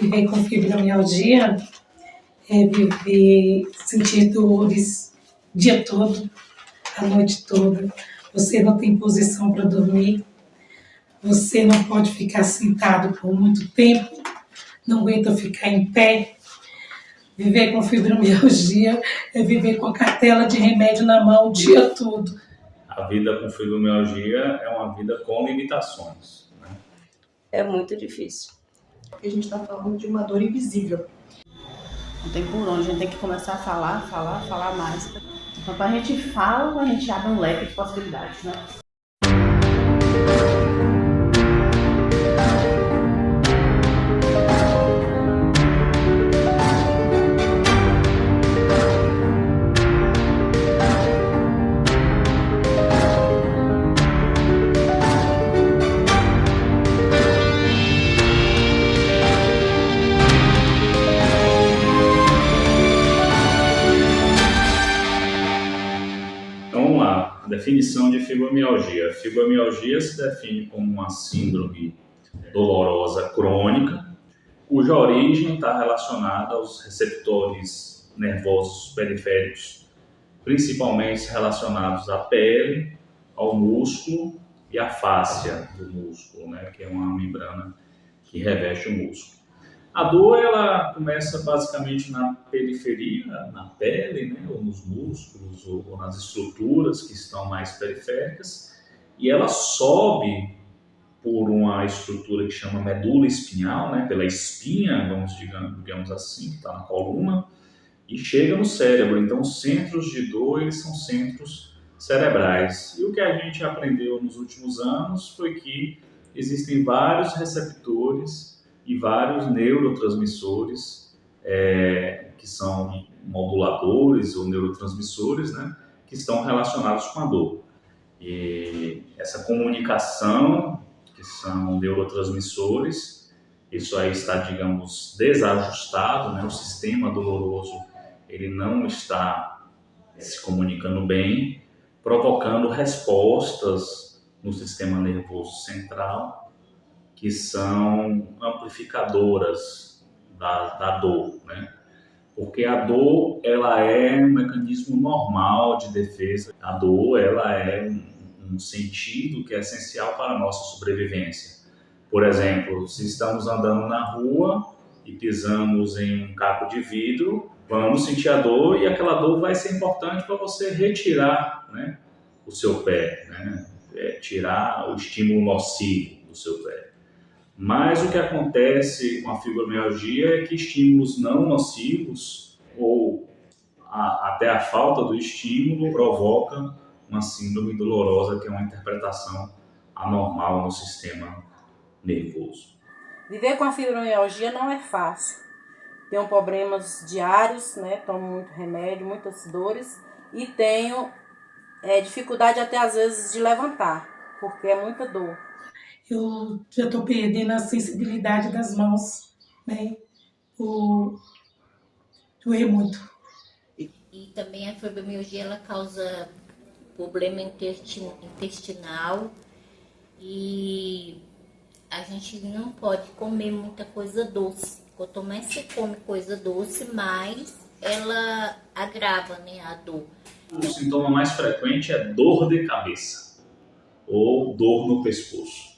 Viver com fibromialgia é viver, sentir dores o dia todo, a noite toda. Você não tem posição para dormir, você não pode ficar sentado por muito tempo, não aguenta ficar em pé. Viver com fibromialgia é viver com a cartela de remédio na mão o dia todo. A vida com fibromialgia é uma vida com limitações, né? É muito difícil. Porque a gente está falando de uma dor invisível. Não tem por onde, a gente tem que começar a falar mais. Então, quando a gente fala, a gente abre um leque de possibilidades, né? Definição de fibromialgia. Fibromialgia se define como uma síndrome dolorosa crônica, cuja origem está relacionada aos receptores nervosos periféricos, principalmente relacionados à pele, ao músculo e à fáscia do músculo, né, que é uma membrana que reveste o músculo. A dor, ela começa basicamente na periferia, na pele, né, ou nos músculos, ou nas estruturas que estão mais periféricas, e ela sobe por uma estrutura que chama medula espinhal, né, pela espinha, digamos assim, que está na coluna, e chega no cérebro. Então, os centros de dor, eles são centros cerebrais. E o que a gente aprendeu nos últimos anos foi que existem vários receptores e vários neurotransmissores que são moduladores ou neurotransmissores, né, que estão relacionados com a dor. E essa comunicação, que são neurotransmissores, isso aí está, digamos, desajustado, né, o sistema doloroso ele não está se comunicando bem, provocando respostas no sistema nervoso central, que são amplificadoras da dor, né? Porque a dor, ela é um mecanismo normal de defesa. A dor, ela é um sentido que é essencial para a nossa sobrevivência. Por exemplo, se estamos andando na rua e pisamos em um caco de vidro, vamos sentir a dor e aquela dor vai ser importante para você retirar, né, o seu pé, né? Tirar o estímulo nocivo do seu pé. Mas o que acontece com a fibromialgia é que estímulos não nocivos ou até a falta do estímulo provoca uma síndrome dolorosa, que é uma interpretação anormal no sistema nervoso. Viver com a fibromialgia não é fácil. Tenho problemas diários, né? Tomo muito remédio, muitas dores e tenho dificuldade até às vezes de levantar, porque é muita dor. Eu já estou perdendo a sensibilidade das mãos, né? Doer muito. E também a fibromialgia, ela causa problema intestinal e a gente não pode comer muita coisa doce. Quanto mais você come coisa doce, mais ela agrava, né, a dor. O sintoma mais frequente é dor de cabeça ou dor no pescoço.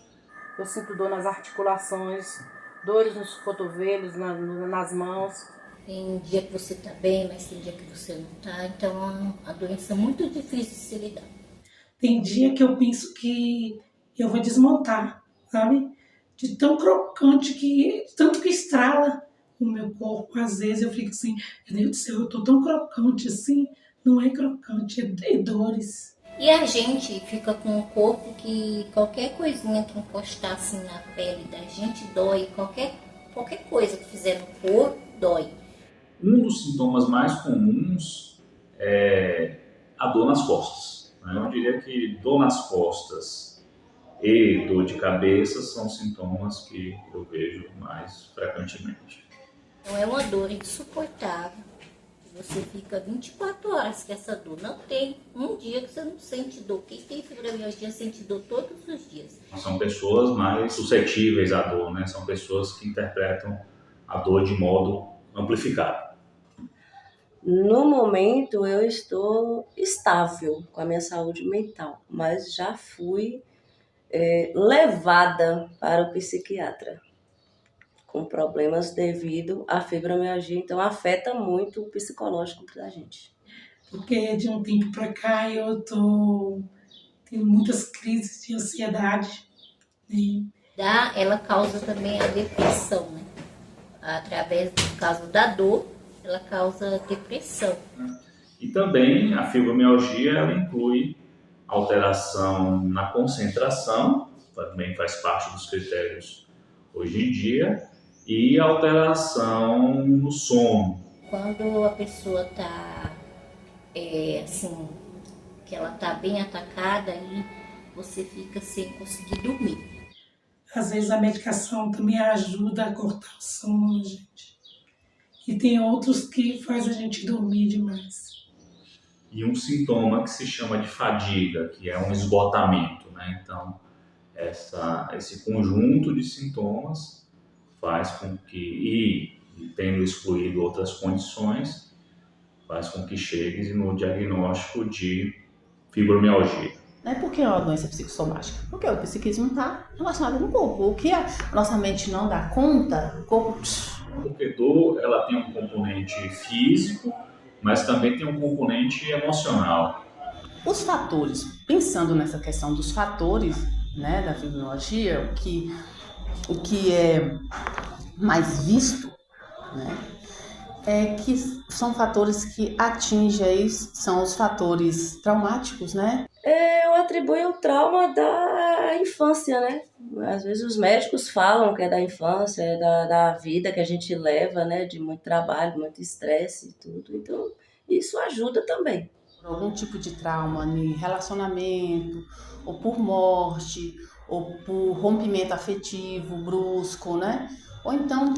Eu sinto dor nas articulações, dores nos cotovelos, nas mãos. Tem dia que você tá bem, mas tem dia que você não tá. Então, a doença é muito difícil de se lidar. Tem dia que eu penso que eu vou desmontar, sabe? De tão crocante tanto que estrala o meu corpo. Às vezes eu fico assim, meu Deus do céu, eu tô tão crocante assim. Não é crocante, é dores. E a gente fica com um corpo que qualquer coisinha que encostar assim na pele da gente dói. Qualquer coisa que fizer no corpo dói. Um dos sintomas mais comuns é a dor nas costas, né? Eu diria que dor nas costas e dor de cabeça são sintomas que eu vejo mais frequentemente. Então é uma dor insuportável. Você fica 24 horas com essa dor. Não tem um dia que você não sente dor. Quem tem fibromialgia sente dor todos os dias. São pessoas mais suscetíveis à dor, né? São pessoas que interpretam a dor de modo amplificado. No momento eu estou estável com a minha saúde mental, mas já fui levada para o psiquiatra com problemas devido à fibromialgia, então afeta muito o psicológico da gente. Porque de um tempo para cá eu tô tendo muitas crises de ansiedade. Né? Ela causa também a depressão, né? Através do caso da dor, ela causa depressão. E também a fibromialgia ela inclui alteração na concentração, também faz parte dos critérios hoje em dia, e alteração no sono. Quando a pessoa está, assim, que ela está bem atacada, aí você fica sem conseguir dormir. Às vezes a medicação também ajuda a cortar o sono, gente. E tem outros que faz a gente dormir demais. E um sintoma que se chama de fadiga, que é um esgotamento, né? Então, esse conjunto de sintomas faz com que, e tendo excluído outras condições, faz com que chegue no diagnóstico de fibromialgia. Não é porque é uma doença psicossomática, porque o psiquismo está relacionado com o corpo. O que a nossa mente não dá conta, o corpo... Porque dor, ela tem um componente físico, mas também tem um componente emocional. Os fatores, pensando nessa questão dos fatores, né, da fibromialgia, o que é mais visto, né, é que são fatores que atingem, são os fatores traumáticos, né? Eu atribuo o trauma da infância, né? Às vezes os médicos falam que é da infância, é da vida que a gente leva, né? De muito trabalho, muito estresse e tudo. Então, isso ajuda também. Algum tipo de trauma em relacionamento, ou por morte, ou por rompimento afetivo brusco, né? Ou então,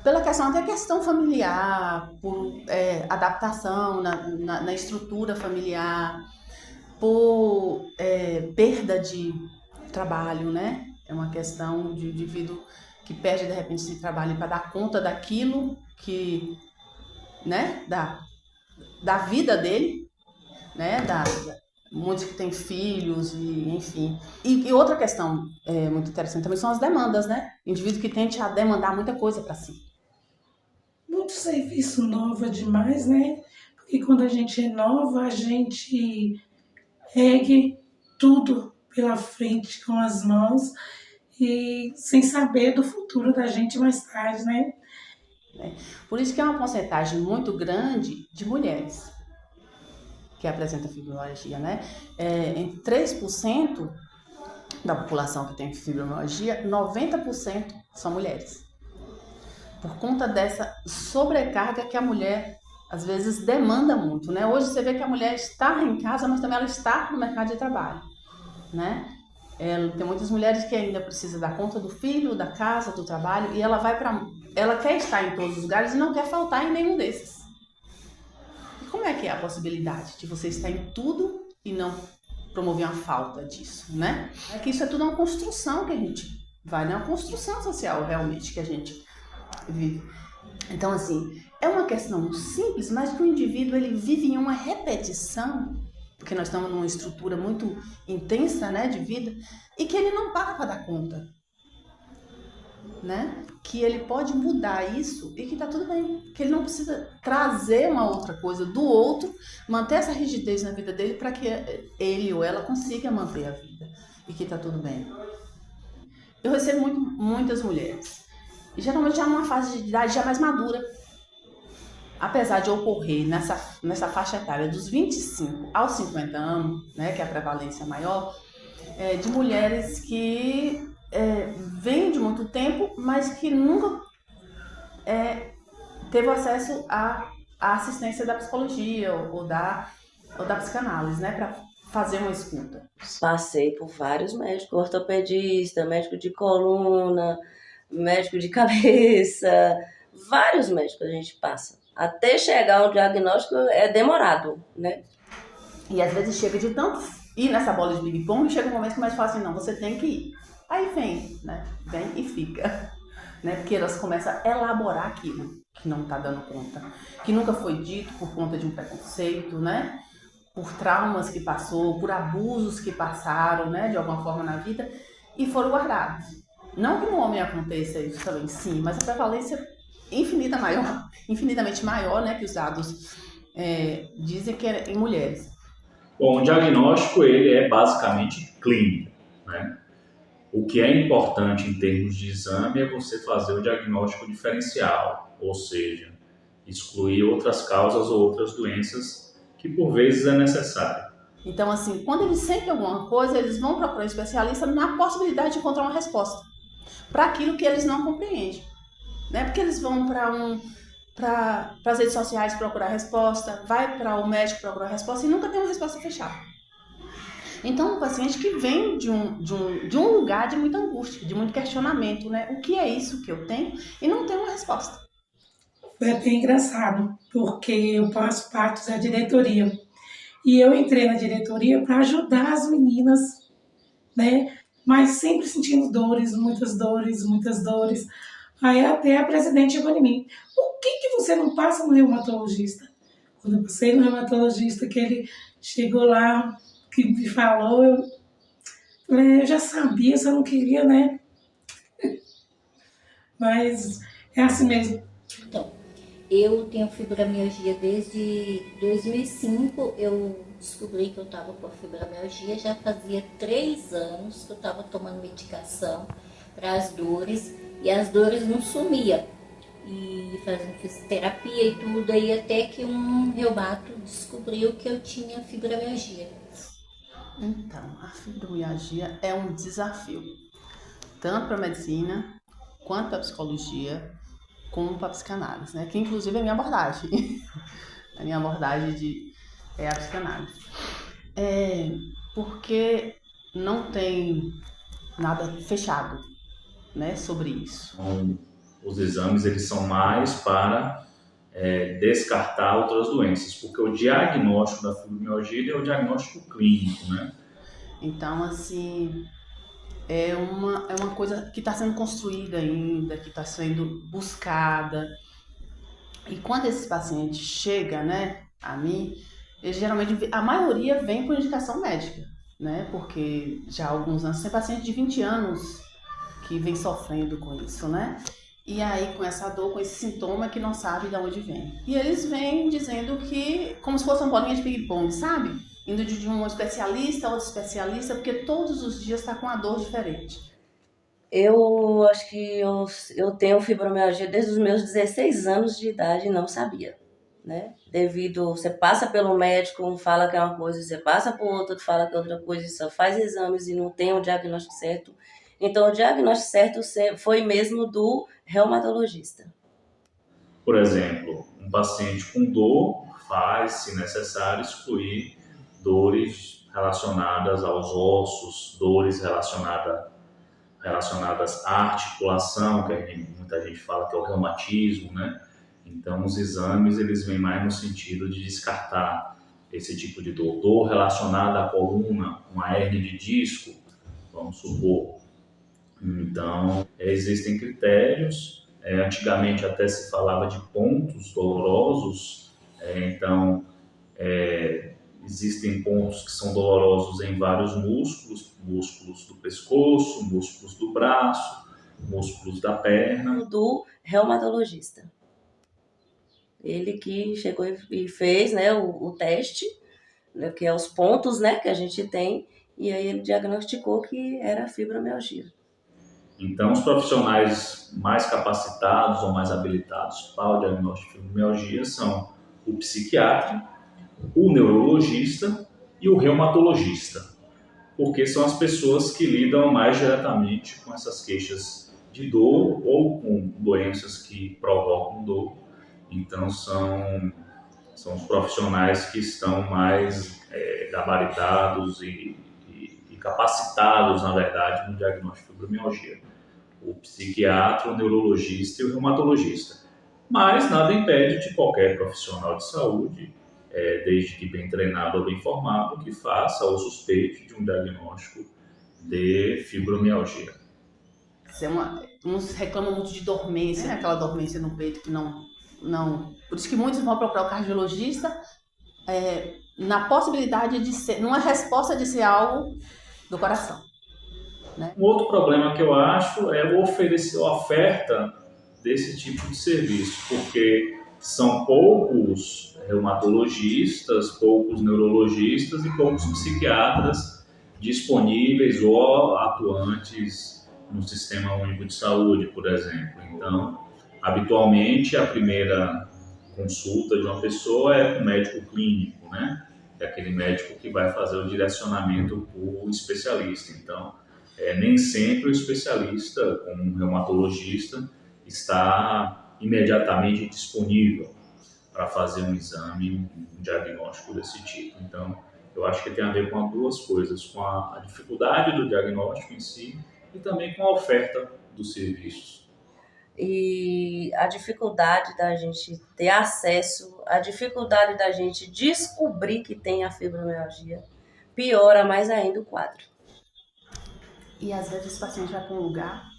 pela questão até questão familiar, por adaptação na estrutura familiar, por perda de trabalho, né? É uma questão de indivíduo que perde de repente esse trabalho para dar conta daquilo que, né? Da vida dele, né? Muitos que têm filhos, e enfim. E outra questão muito interessante também são as demandas, né? Indivíduo que tende a demandar muita coisa para si. Muito serviço novo demais, né? Porque quando a gente é nova, a gente ergue tudo pela frente com as mãos e sem saber do futuro da gente mais tarde, né? Por isso que é uma porcentagem muito grande de mulheres que apresentam fibromialgia, né? Em 3% da população que tem fibromialgia, 90% são mulheres. Por conta dessa sobrecarga que a mulher, às vezes, demanda muito, né? Hoje você vê que a mulher está em casa, mas também ela está no mercado de trabalho, né? Tem muitas mulheres que ainda precisam dar conta do filho, da casa, do trabalho, e ela quer estar em todos os lugares e não quer faltar em nenhum desses. E como é que é a possibilidade de você estar em tudo e não promover uma falta disso, né? É que isso é tudo uma construção que a gente vai, né? Uma construção social, realmente, que a gente vive. Então, assim, é uma questão simples, mas que o indivíduo ele vive em uma repetição, porque nós estamos numa estrutura muito intensa, né, de vida, e que ele não para dar conta, né? Que ele pode mudar isso e que tá tudo bem, que ele não precisa trazer uma outra coisa do outro, manter essa rigidez na vida dele para que ele ou ela consiga manter a vida e que tá tudo bem. Eu recebo muitas mulheres, e geralmente já numa fase de idade já mais madura, apesar de ocorrer nessa faixa etária dos 25 aos 50 anos, né, que é a prevalência maior, de mulheres que vêm de muito tempo, mas que nunca teve acesso à assistência da psicologia ou da psicanálise, né, para fazer uma escuta. Passei por vários médicos, ortopedista, médico de coluna, médico de cabeça, vários médicos a gente passa. Até chegar ao diagnóstico é demorado, né? E às vezes chega de tanto ir nessa bola de ping-pong, chega um momento que o médico fala assim, não, você tem que ir. Aí vem, né? Vem e fica. né? Porque elas começam a elaborar aquilo que não está dando conta, que nunca foi dito por conta de um preconceito, né? Por traumas que passou, por abusos que passaram, né? De alguma forma na vida, e foram guardados. Não que no homem aconteça isso também, sim, mas a prevalência infinitamente maior, né? Que os dados dizem que é em mulheres. Bom, o diagnóstico ele é basicamente clínico, né? O que é importante em termos de exame é você fazer o diagnóstico diferencial, ou seja, excluir outras causas ou outras doenças que por vezes é necessário. Então, assim, quando eles sentem alguma coisa, eles vão procurar um especialista na possibilidade de encontrar uma resposta para aquilo que eles não compreendem, né? Porque eles vão para as redes sociais procurar resposta, vai para o médico procurar resposta e nunca tem uma resposta fechada. Então, um paciente que vem de um lugar de muita angústia, de muito questionamento, né? O que é isso que eu tenho? E não tem uma resposta. Foi até engraçado, porque eu faço parte da diretoria. E eu entrei na diretoria para ajudar as meninas, né? Mas sempre sentindo dores, muitas dores, muitas dores. Aí até a presidente chegou em mim. Por que você não passa no reumatologista? Quando eu passei no reumatologista, que ele chegou lá, que me falou, eu falei, eu já sabia, só não queria, né? Mas é assim mesmo. Então, eu tenho fibromialgia desde 2005, eu descobri que eu estava com fibromialgia, já fazia 3 anos que eu estava tomando medicação para as dores, e as dores não sumiam. E fazendo fisioterapia e tudo, aí até que um reumato descobriu que eu tinha fibromialgia. Então, a fibromialgia é um desafio, tanto para a medicina, quanto para a psicologia, como para a psicanálise, né? Que inclusive é a minha abordagem. A minha abordagem é a psicanálise. Porque não tem nada fechado, né, sobre isso. Então, os exames eles são mais para descartar outras doenças, porque o diagnóstico da fibromialgia é o diagnóstico clínico, né? Então, assim, é uma coisa que está sendo construída ainda, que está sendo buscada. E quando esse paciente chega, né, a mim, geralmente a maioria vem por indicação médica, né? Porque já há alguns anos tem paciente de 20 anos que vem sofrendo com isso, né? E aí com essa dor, com esse sintoma que não sabe de onde vem. E eles vêm dizendo que, como se fosse uma bolinha de ping-pong, sabe? Indo de um especialista a outro especialista, porque todos os dias está com uma dor diferente. Eu acho que eu tenho fibromialgia desde os meus 16 anos de idade e não sabia, né? Você passa pelo médico, um fala que é uma coisa, você passa por outro, fala que é outra coisa, só faz exames e não tem o diagnóstico certo. Então, o diagnóstico certo foi mesmo do reumatologista. Por exemplo, um paciente com dor faz, se necessário, excluir dores relacionadas aos ossos, dores relacionadas à articulação, que muita gente fala que é o reumatismo, né? Então, os exames, eles vêm mais no sentido de descartar esse tipo de dor relacionada à coluna, uma hérnia de disco, vamos supor. Então, existem critérios, antigamente até se falava de pontos dolorosos, existem pontos que são dolorosos em vários músculos do pescoço, músculos do braço, músculos da perna. Do reumatologista. Ele que chegou e fez, né, o teste, né, que é os pontos, né, que a gente tem, e aí ele diagnosticou que era fibromialgia. Então, os profissionais mais capacitados ou mais habilitados para o diagnóstico de fibromialgia são o psiquiatra, o neurologista e o reumatologista, porque são as pessoas que lidam mais diretamente com essas queixas de dor ou com doenças que provocam dor. Então, são os profissionais que estão mais gabaritados e capacitados, na verdade, no diagnóstico de fibromialgia. O psiquiatra, o neurologista e o reumatologista. Mas nada impede de qualquer profissional de saúde, desde que bem treinado ou bem formado, que faça ou suspeite de um diagnóstico de fibromialgia. Uns reclamam muito de dormência, né? Aquela dormência no peito que não. Por isso que muitos vão procurar o cardiologista na possibilidade de ser, numa resposta de ser algo do coração. Né? Um outro problema que eu acho é o oferecer a oferta desse tipo de serviço, porque são poucos reumatologistas, poucos neurologistas e poucos psiquiatras disponíveis ou atuantes no Sistema Único de Saúde, por exemplo. Então, habitualmente, a primeira consulta de uma pessoa é com o médico clínico, né? É aquele médico que vai fazer o direcionamento para o especialista. Então, nem sempre o especialista, como um reumatologista, está imediatamente disponível para fazer um exame, um diagnóstico desse tipo. Então, eu acho que tem a ver com as duas coisas, com a dificuldade do diagnóstico em si e também com a oferta dos serviços. E a dificuldade da gente ter acesso, a dificuldade da gente descobrir que tem a fibromialgia, piora mais ainda o quadro. E às vezes o paciente vai para um lugar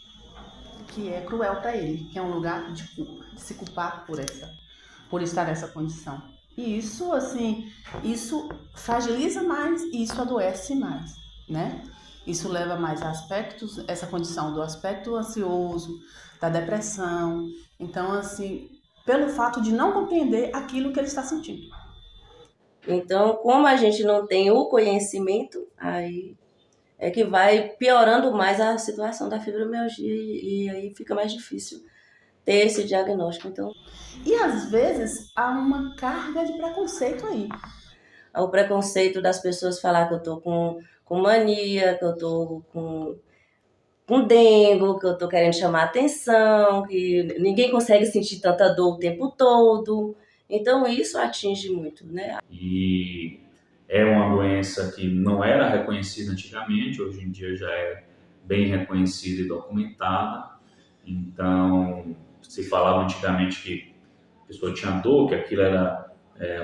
que é cruel para ele, que é um lugar de culpa, de se culpar por estar nessa condição. E isso, assim, isso fragiliza mais e isso adoece mais, né? Isso leva mais a aspectos, essa condição do aspecto ansioso, da depressão. Então, assim, pelo fato de não compreender aquilo que ele está sentindo. Então, como a gente não tem o conhecimento, aí é que vai piorando mais a situação da fibromialgia e aí fica mais difícil ter esse diagnóstico. Então, e às vezes há uma carga de preconceito aí. O preconceito das pessoas falar que eu tô com mania, que eu tô com dengue, que eu tô querendo chamar atenção, que ninguém consegue sentir tanta dor o tempo todo. Então isso atinge muito, né? E é uma doença que não era reconhecida antigamente, hoje em dia já é bem reconhecida e documentada. Então, se falava antigamente que a pessoa tinha dor, que aquilo era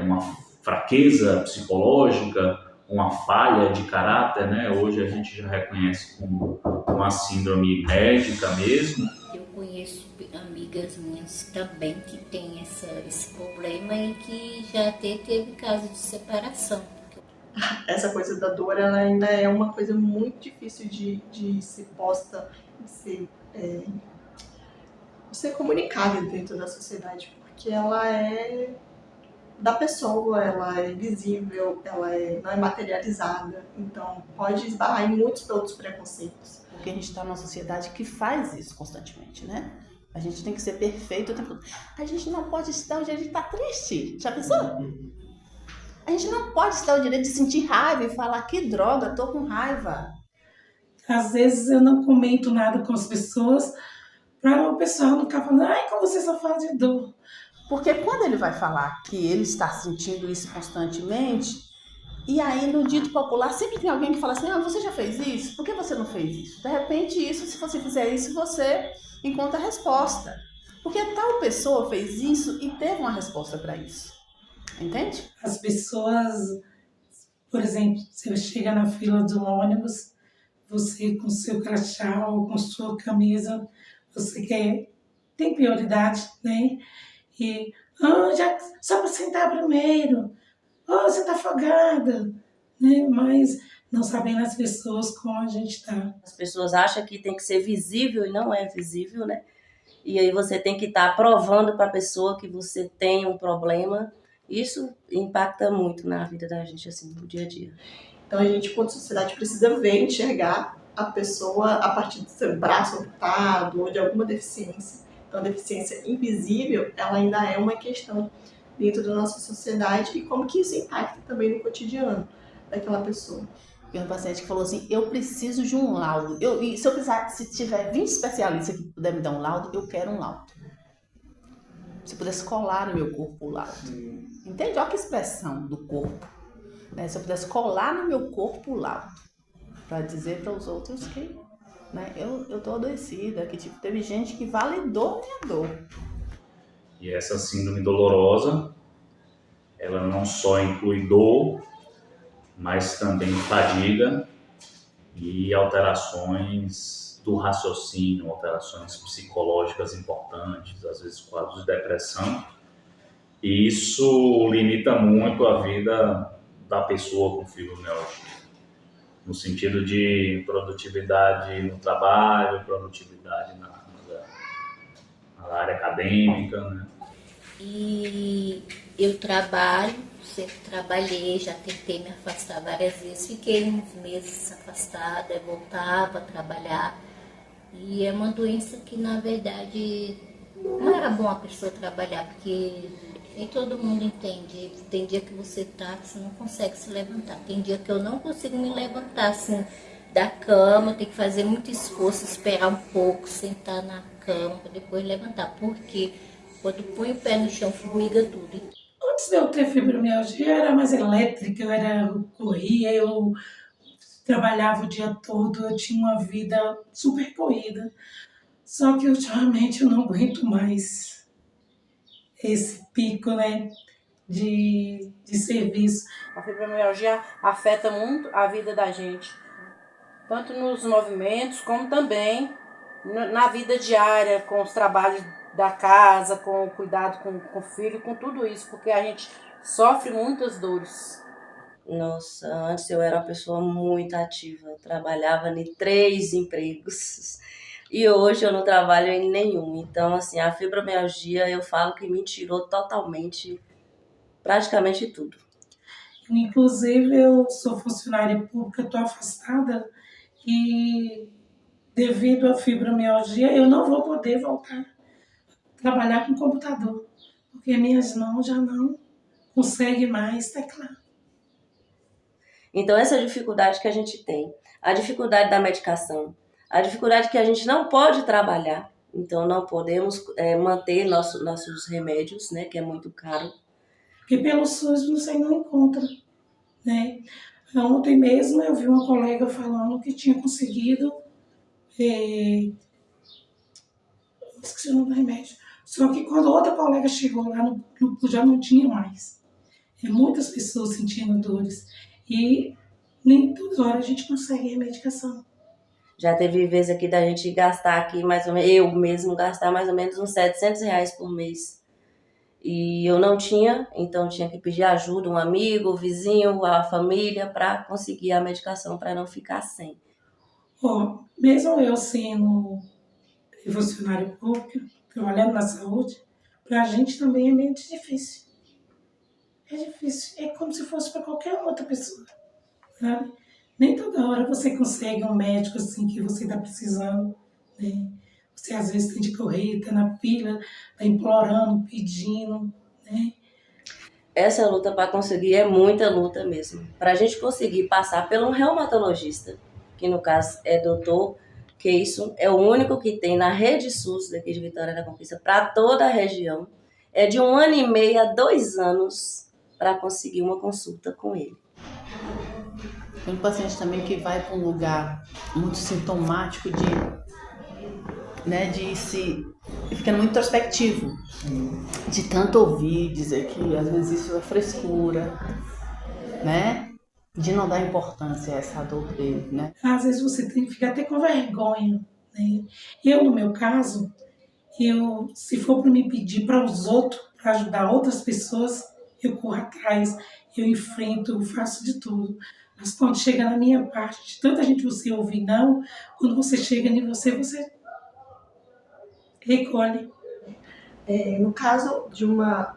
uma fraqueza psicológica, uma falha de caráter, né? Hoje a gente já reconhece como uma síndrome médica mesmo. Eu conheço amigas minhas também que têm esse problema e que já até teve caso de separação. Essa coisa da dor, ela ainda é uma coisa muito difícil de ser posta, de ser comunicada dentro da sociedade, porque ela é da pessoa, ela é visível, ela não é materializada, então pode esbarrar em muitos outros preconceitos. Porque a gente está numa sociedade que faz isso constantemente, né? A gente tem que ser perfeito o tempo todo. A gente não pode se dar o direito de estar triste, já pensou? A gente não pode se dar o direito de sentir raiva e falar que droga, tô com raiva. Às vezes eu não comento nada com as pessoas para o pessoal não ficar falando, ai, como você só fala de dor. Porque quando ele vai falar que ele está sentindo isso constantemente, e aí no dito popular sempre tem alguém que fala assim, você já fez isso? Por que você não fez isso? De repente isso, se você fizer isso, você encontra a resposta. Porque tal pessoa fez isso e teve uma resposta para isso. Entende? As pessoas, por exemplo, você chega na fila do ônibus, você com seu crachá ou com sua camisa, você tem prioridade, né? E, só para sentar primeiro, você tá afogada, né? Mas não sabendo as pessoas como a gente está. As pessoas acham que tem que ser visível e não é visível, né? E aí você tem que estar provando para a pessoa que você tem um problema. Isso impacta muito na vida da gente, assim, no dia a dia. Então a gente, como sociedade, precisa ver, enxergar a pessoa a partir do seu braço amputado ou de alguma deficiência. Então a deficiência invisível, ela ainda é uma questão dentro da nossa sociedade e como que isso impacta também no cotidiano daquela pessoa. Tem um paciente que falou assim, eu preciso de um laudo. Se tiver 20 especialistas que puder me dar um laudo, eu quero um laudo. Se pudesse colar no meu corpo o laudo. Entende? Olha que expressão do corpo. Né? Se eu pudesse colar no meu corpo o laudo. Para dizer para os outros que eu tô adoecida, que tipo, teve gente que validou minha dor. E essa síndrome dolorosa, ela não só inclui dor, mas também fadiga e alterações do raciocínio, alterações psicológicas importantes, às vezes quadros de depressão. E isso limita muito a vida da pessoa com fibromialgia, no sentido de produtividade no trabalho, produtividade na área acadêmica, né? E eu trabalho, sempre trabalhei, já tentei me afastar várias vezes, fiquei uns meses afastada, voltava a trabalhar. E é uma doença que, na verdade, não era bom a pessoa trabalhar, porque nem todo mundo entende. Tem dia que você não consegue se levantar. Tem dia que eu não consigo me levantar assim da cama, eu tenho que fazer muito esforço, esperar um pouco, sentar na cama, para depois levantar. Porque quando põe o pé no chão, formiga tudo. Antes de eu ter fibromialgia, eu era mais elétrica, eu corria, eu trabalhava o dia todo, eu tinha uma vida super corrida. Só que ultimamente eu não aguento mais esse pico, né, de serviço. A fibromialgia afeta muito a vida da gente, tanto nos movimentos, como também na vida diária, com os trabalhos da casa, com o cuidado com o filho, com tudo isso, porque a gente sofre muitas dores. Nossa, antes eu era uma pessoa muito ativa, eu trabalhava em 3 empregos e hoje eu não trabalho em nenhum. Então, assim, a fibromialgia eu falo que me tirou totalmente, praticamente tudo. Inclusive, eu sou funcionária pública, estou afastada e devido à fibromialgia eu não vou poder voltar a trabalhar com computador, porque minhas mãos já não conseguem mais teclar. Então, essa dificuldade que a gente tem, a dificuldade da medicação, a dificuldade que a gente não pode trabalhar, então não podemos manter nossos remédios, né, que é muito caro. Porque pelo SUS você não encontra, né? Ontem mesmo eu vi uma colega falando que tinha conseguido, esqueci o nome do remédio, só que quando outra colega chegou lá, já não tinha mais. Muitas pessoas sentindo dores. E nem toda hora a gente consegue a medicação. Já teve vezes aqui da gente gastar aqui mais ou menos, eu mesmo gastar mais ou menos uns R$700 por mês. E eu não tinha, então tinha que pedir ajuda, um amigo, um vizinho, a família, para conseguir a medicação, para não ficar sem. Mesmo eu sendo funcionária pública, trabalhando na saúde, para a gente também é meio difícil. É difícil, é como se fosse para qualquer outra pessoa, sabe? Nem toda hora você consegue um médico assim que você está precisando, né? Você às vezes tem de correr, está na fila, está implorando, pedindo, né? Essa luta para conseguir é muita luta mesmo. Para a gente conseguir passar por um reumatologista, que no caso é doutor, que isso é o único que tem na rede SUS daqui de Vitória da Conquista para toda a região, é de 1 ano e meio a 2 anos para conseguir uma consulta com ele. Tem um paciente também que vai para um lugar muito sintomático de se ficando muito introspectivo, de tanto ouvir, dizer que às vezes isso é frescura, né? De não dar importância a essa dor dele, né? Às vezes você tem que ficar até com vergonha, né? Eu, no meu caso, se for para me pedir para os outros, para ajudar outras pessoas, eu corro atrás, eu enfrento, eu faço de tudo. Mas quando chega na minha parte, de tanta gente você ouvir não, quando você chega em você recolhe. No caso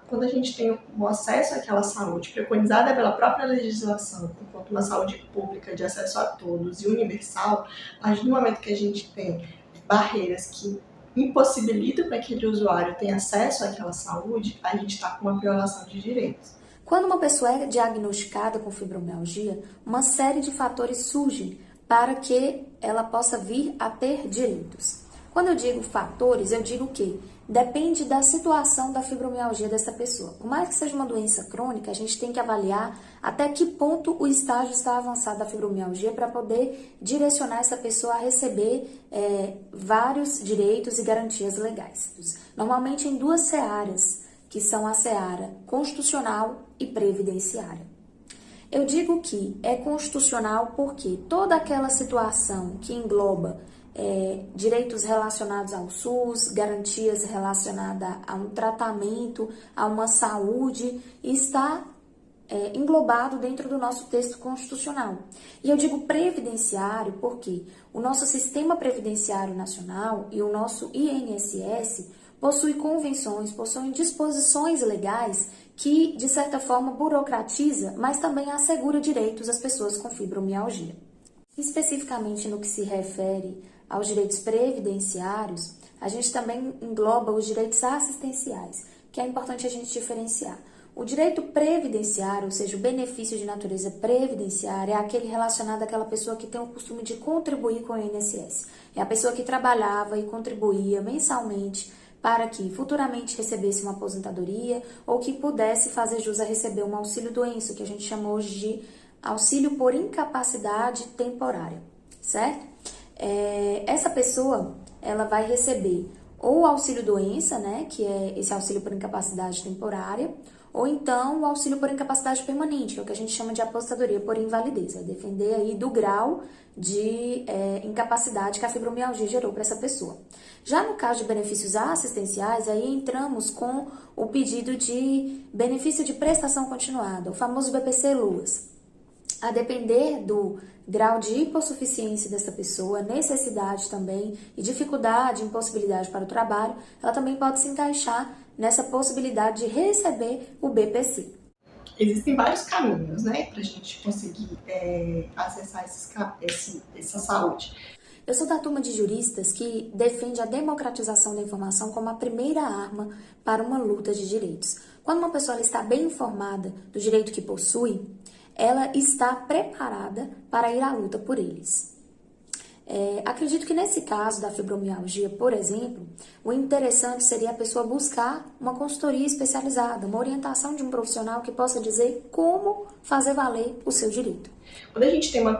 quando a gente tem o acesso àquela saúde preconizada pela própria legislação, enquanto uma saúde pública de acesso a todos e universal, a partir do momento que a gente tem barreiras que impossibilitam para que aquele usuário tenha acesso àquela saúde, a gente está com uma violação de direitos. Quando uma pessoa é diagnosticada com fibromialgia, uma série de fatores surgem para que ela possa vir a ter direitos. Quando eu digo fatores, eu digo que depende da situação da fibromialgia dessa pessoa. Por mais que seja uma doença crônica, a gente tem que avaliar até que ponto o estágio está avançado da fibromialgia para poder direcionar essa pessoa a receber vários direitos e garantias legais. Normalmente em 2 searas, que são a seara constitucional e previdenciária. Eu digo que é constitucional porque toda aquela situação que engloba direitos relacionados ao SUS, garantias relacionadas a um tratamento, a uma saúde, está englobado dentro do nosso texto constitucional. E eu digo previdenciário porque o nosso sistema previdenciário nacional e o nosso INSS possuem convenções, possuem disposições legais que, de certa forma, burocratiza, mas também assegura direitos às pessoas com fibromialgia. Especificamente no que se refere aos direitos previdenciários, a gente também engloba os direitos assistenciais, que é importante a gente diferenciar. O direito previdenciário, ou seja, o benefício de natureza previdenciária, é aquele relacionado àquela pessoa que tem o costume de contribuir com o INSS. É a pessoa que trabalhava e contribuía mensalmente para que futuramente recebesse uma aposentadoria ou que pudesse fazer jus a receber um auxílio-doença, que a gente chama hoje de auxílio por incapacidade temporária, certo? Essa pessoa, ela vai receber ou o auxílio-doença, né, que é esse auxílio por incapacidade temporária, ou então o auxílio por incapacidade permanente, que é o que a gente chama de aposentadoria por invalidez, vai depender aí do grau de incapacidade que a fibromialgia gerou para essa pessoa. Já no caso de benefícios assistenciais, aí entramos com o pedido de benefício de prestação continuada, o famoso BPC-LUAS. A depender do grau de hipossuficiência dessa pessoa, necessidade também e dificuldade, impossibilidade para o trabalho, ela também pode se encaixar nessa possibilidade de receber o BPC. Existem vários caminhos, né, para a gente conseguir acessar essa saúde. Eu sou da turma de juristas que defende a democratização da informação como a primeira arma para uma luta de direitos. Quando uma pessoa está bem informada do direito que possui, ela está preparada para ir à luta por eles. Acredito que nesse caso da fibromialgia, por exemplo, o interessante seria a pessoa buscar uma consultoria especializada, uma orientação de um profissional que possa dizer como fazer valer o seu direito. Quando a gente tem uma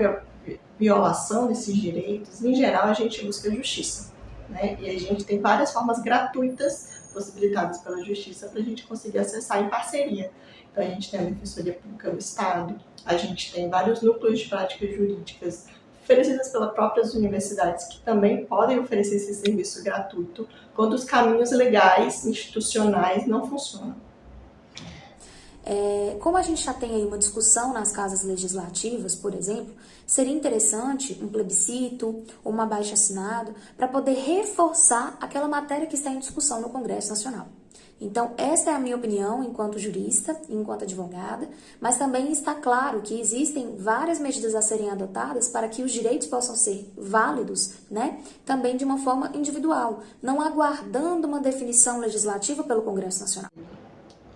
violação desses direitos, em geral a gente busca justiça, né? E a gente tem várias formas gratuitas possibilitadas pela justiça para a gente conseguir acessar em parceria. Então a gente tem a Defensoria Pública do Estado, a gente tem vários núcleos de práticas jurídicas oferecidas pelas próprias universidades que também podem oferecer esse serviço gratuito quando os caminhos legais, institucionais não funcionam. Como a gente já tem aí uma discussão nas casas legislativas, por exemplo, seria interessante um plebiscito ou uma abaixo-assinado para poder reforçar aquela matéria que está em discussão no Congresso Nacional. Então, essa é a minha opinião enquanto jurista, enquanto advogada, mas também está claro que existem várias medidas a serem adotadas para que os direitos possam ser válidos, né, também de uma forma individual, não aguardando uma definição legislativa pelo Congresso Nacional.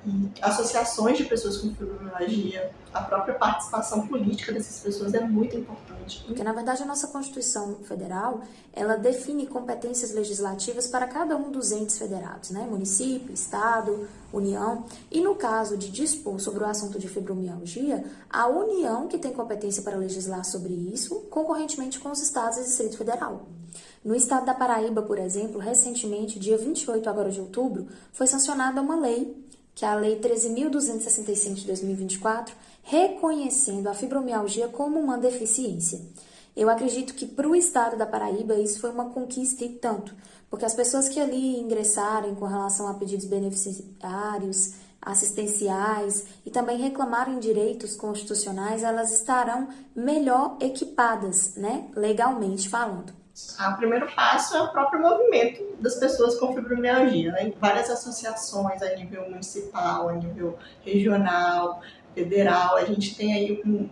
E associações de pessoas com fibromialgia, a própria participação política dessas pessoas é muito importante. Porque, na verdade, a nossa Constituição Federal, ela define competências legislativas para cada um dos entes federados, né? Município, Estado, União. E no caso de dispor sobre o assunto de fibromialgia, a União que tem competência para legislar sobre isso, concorrentemente com os estados e Distrito Federal. No estado da Paraíba, por exemplo, recentemente, dia 28 agora de outubro, foi sancionada uma lei, que é a Lei 13.265 de 2024, reconhecendo a fibromialgia como uma deficiência. Eu acredito que para o estado da Paraíba isso foi uma conquista e tanto, porque as pessoas que ali ingressarem com relação a pedidos beneficiários, assistenciais e também reclamarem direitos constitucionais, elas estarão melhor equipadas, né, legalmente falando. O primeiro passo é o próprio movimento das pessoas com fibromialgia, né? Várias associações a nível municipal, a nível regional, federal, a gente tem aí um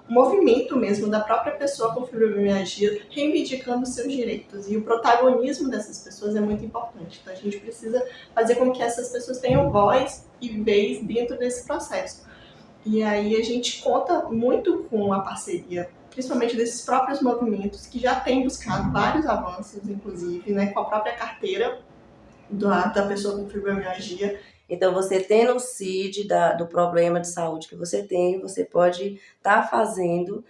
movimento mesmo da própria pessoa com fibromialgia reivindicando seus direitos. E o protagonismo dessas pessoas é muito importante. Então a gente precisa fazer com que essas pessoas tenham voz e vez dentro desse processo. E aí a gente conta muito com a parceria, principalmente desses próprios movimentos que já têm buscado vários avanços, inclusive, né, com a própria carteira da pessoa com fibromialgia. Então, você tendo o CID do problema de saúde que você tem, você pode estar fazendo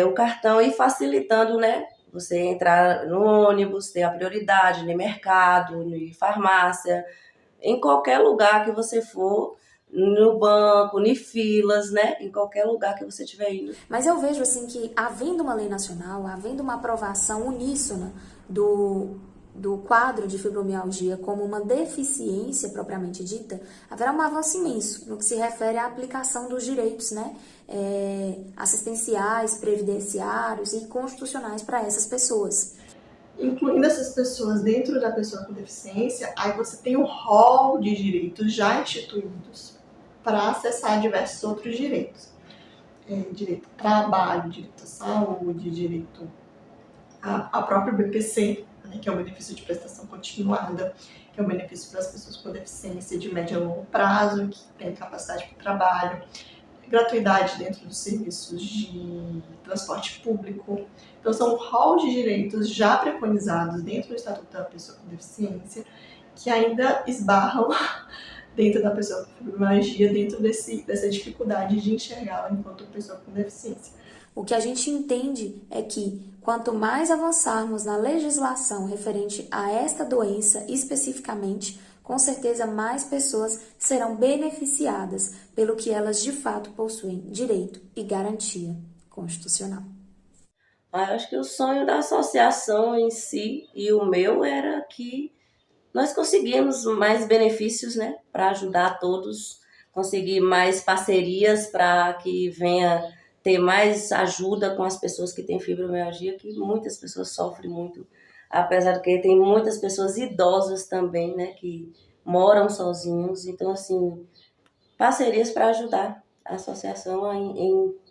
o cartão e facilitando, né? Você entrar no ônibus, ter a prioridade no mercado, em farmácia, em qualquer lugar que você for, no banco, em filas, né? Em qualquer lugar que você estiver indo. Mas eu vejo assim que, havendo uma lei nacional, havendo uma aprovação uníssona do quadro de fibromialgia como uma deficiência propriamente dita, haverá um avanço imenso no que se refere à aplicação dos direitos, né, assistenciais, previdenciários e constitucionais para essas pessoas. Incluindo essas pessoas dentro da pessoa com deficiência, aí você tem um rol de direitos já instituídos para acessar diversos outros direitos. Direito ao trabalho, direito à saúde, direito ao próprio BPC, né, que é o benefício de prestação continuada, que é um benefício para as pessoas com deficiência de médio a longo prazo, que têm capacidade para o trabalho, gratuidade dentro dos serviços de transporte público. Então, são um rol de direitos já preconizados dentro do Estatuto da Pessoa com Deficiência, que ainda esbarram dentro da pessoa com fibromialgia, dentro dessa dificuldade de enxergá-la enquanto pessoa com deficiência. O que a gente entende é que, quanto mais avançarmos na legislação referente a esta doença especificamente, com certeza mais pessoas serão beneficiadas pelo que elas de fato possuem direito e garantia constitucional. Eu acho que o sonho da associação em si e o meu era que nós conseguimos mais benefícios, né, para ajudar todos, conseguir mais parcerias para que venha ter mais ajuda com as pessoas que têm fibromialgia, que muitas pessoas sofrem muito, apesar de que tem muitas pessoas idosas também, né, que moram sozinhos. Então, assim, parcerias para ajudar a associação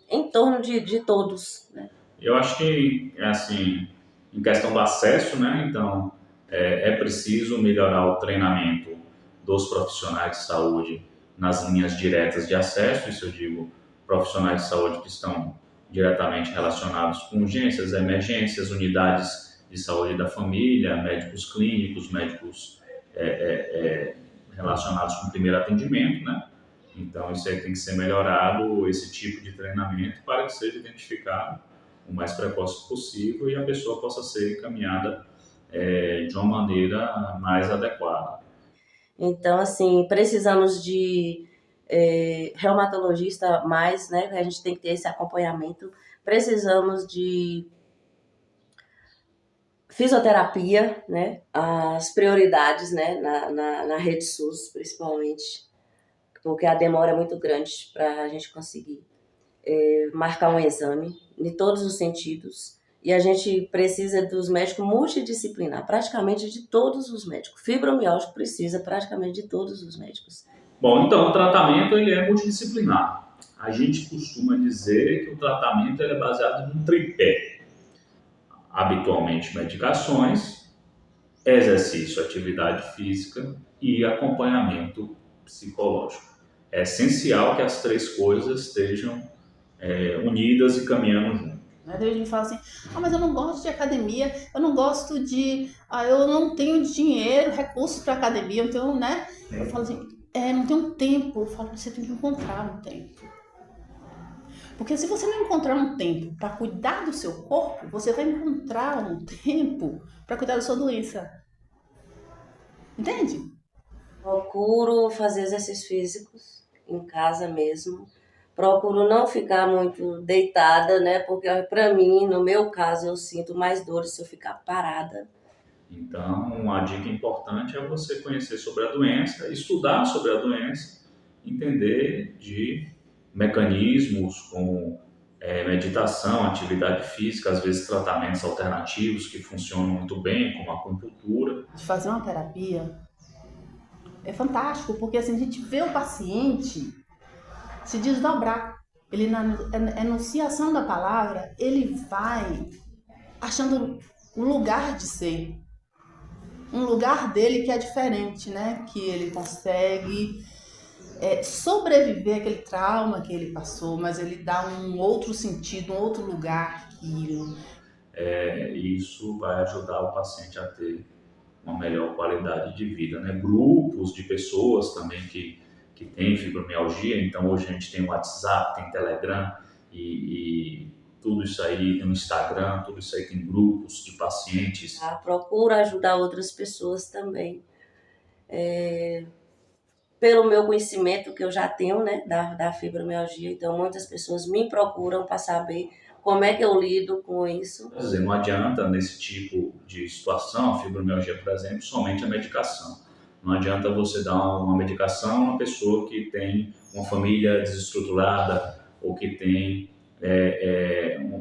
em torno de todos, né. Eu acho que, assim, em questão do acesso, né, então, é preciso melhorar o treinamento dos profissionais de saúde nas linhas diretas de acesso, isso eu digo, profissionais de saúde que estão diretamente relacionados com urgências, emergências, unidades de saúde da família, médicos clínicos, médicos relacionados com o primeiro atendimento, né? Então, isso aí tem que ser melhorado, esse tipo de treinamento, para que seja identificado o mais precoce possível e a pessoa possa ser encaminhada de uma maneira mais adequada. Então, assim, precisamos de reumatologista mais, né? A gente tem que ter esse acompanhamento. Precisamos de fisioterapia, né? As prioridades, né? Na rede SUS, principalmente, porque a demora é muito grande para a gente conseguir marcar um exame em todos os sentidos. E a gente precisa dos médicos multidisciplinar, praticamente de todos os médicos. Fibromialgia precisa praticamente de todos os médicos. Bom, então o tratamento ele é multidisciplinar. A gente costuma dizer que o tratamento ele é baseado num tripé. Habitualmente medicações, exercício, atividade física e acompanhamento psicológico. É essencial que as três coisas estejam unidas e caminhando juntas. Daí a gente fala assim, mas eu não gosto de academia, eu não gosto de... eu não tenho dinheiro, recursos para academia, então, né? Eu falo assim, não tenho tempo. Eu falo, você tem que encontrar um tempo. Porque se você não encontrar um tempo para cuidar do seu corpo, você vai encontrar um tempo para cuidar da sua doença. Entende? Procuro fazer exercícios físicos em casa mesmo. Procuro não ficar muito deitada, né? Porque para mim, no meu caso, eu sinto mais dores se eu ficar parada. Então, uma dica importante é você conhecer sobre a doença, estudar sobre a doença, entender de mecanismos como meditação, atividade física, às vezes tratamentos alternativos que funcionam muito bem, como a acupuntura. De fazer uma terapia é fantástico, porque assim, a gente vê o paciente se desdobrar. Ele, na enunciação da palavra, ele vai achando um lugar de ser. Um lugar dele que é diferente, né? Que ele consegue sobreviver àquele trauma que ele passou, mas ele dá um outro sentido, um outro lugar àquilo. Isso vai ajudar o paciente a ter uma melhor qualidade de vida, né? Grupos de pessoas também que tem fibromialgia, então hoje a gente tem WhatsApp, tem Telegram e tudo isso aí no Instagram, tudo isso aí tem grupos de pacientes. Procuro ajudar outras pessoas também. pelo meu conhecimento que eu já tenho, né, da fibromialgia. Então, muitas pessoas me procuram para saber como é que eu lido com isso. Quer dizer, não adianta nesse tipo de situação, a fibromialgia, por exemplo, somente a medicação. Não adianta você dar uma medicação a uma pessoa que tem uma família desestruturada ou que tem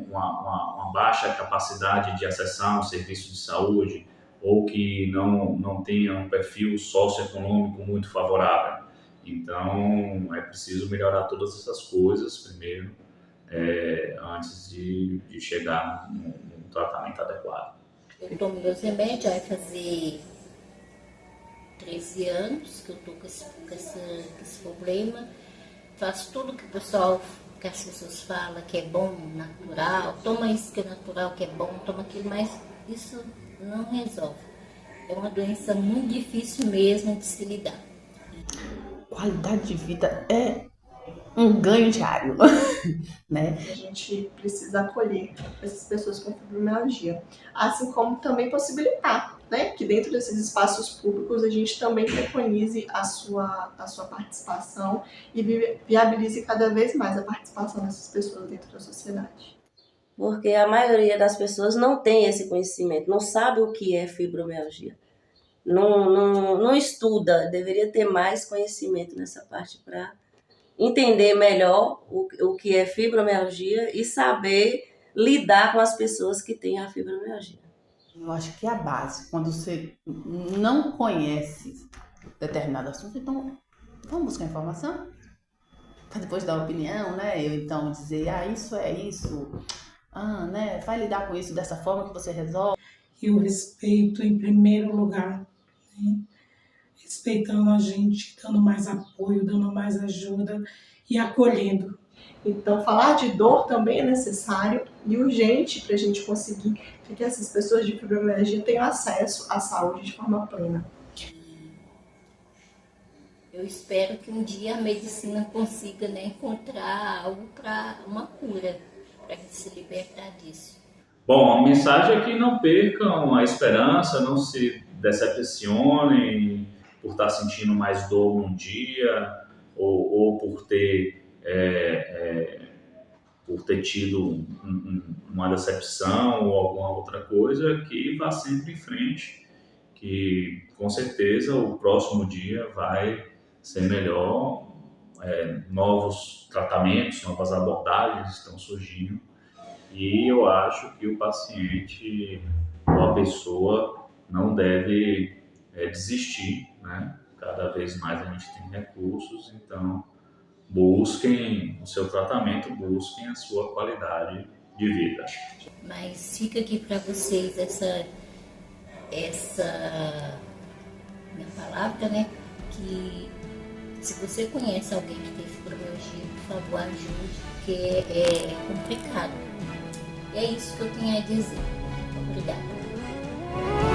uma baixa capacidade de acessar um serviço de saúde ou que não tenha um perfil socioeconômico muito favorável. Então, é preciso melhorar todas essas coisas primeiro, antes de chegar num tratamento adequado. Eu tomo meus remédios, vai fazer 13 anos que eu tô com esse problema. Faço tudo que que as pessoas falam que é bom, natural. Toma isso que é natural, que é bom, toma aquilo, mas isso não resolve. É uma doença muito difícil mesmo de se lidar. Qualidade de vida é um ganho diário, né? A gente precisa acolher essas pessoas com fibromialgia, assim como também possibilitar, né, que dentro desses espaços públicos a gente também preconize a sua participação e viabilize cada vez mais a participação dessas pessoas dentro da sociedade. Porque a maioria das pessoas não tem esse conhecimento, não sabe o que é fibromialgia. Não estuda, deveria ter mais conhecimento nessa parte para entender melhor o que é fibromialgia e saber lidar com as pessoas que têm a fibromialgia. Eu acho que é a base, quando você não conhece determinado assunto, então vamos buscar informação, para depois dar opinião, né? Eu então dizer, isso é isso, né? Vai lidar com isso dessa forma que você resolve. E o respeito em primeiro lugar, né? Respeitando a gente, dando mais apoio, dando mais ajuda e acolhendo. Então, falar de dor também é necessário e urgente para a gente conseguir que essas pessoas de fibromialgia tenham acesso à saúde de forma plena. Eu espero que um dia a medicina consiga, né, encontrar algo para uma cura, para a gente se libertar disso. Bom, a mensagem é que não percam a esperança, não se decepcionem por estar sentindo mais dor um dia ou por ter tido uma decepção ou alguma outra coisa, que vá sempre em frente, que com certeza o próximo dia vai ser melhor, novos tratamentos, novas abordagens estão surgindo e eu acho que o paciente ou a pessoa não deve desistir, né? Cada vez mais a gente tem recursos, então busquem o seu tratamento, busquem a sua qualidade de vida. Mas fica aqui para vocês essa minha palavra, né? Que se você conhece alguém que tem fibromialgia, por favor, ajude, porque é complicado. E é isso que eu tenho a dizer. Obrigada.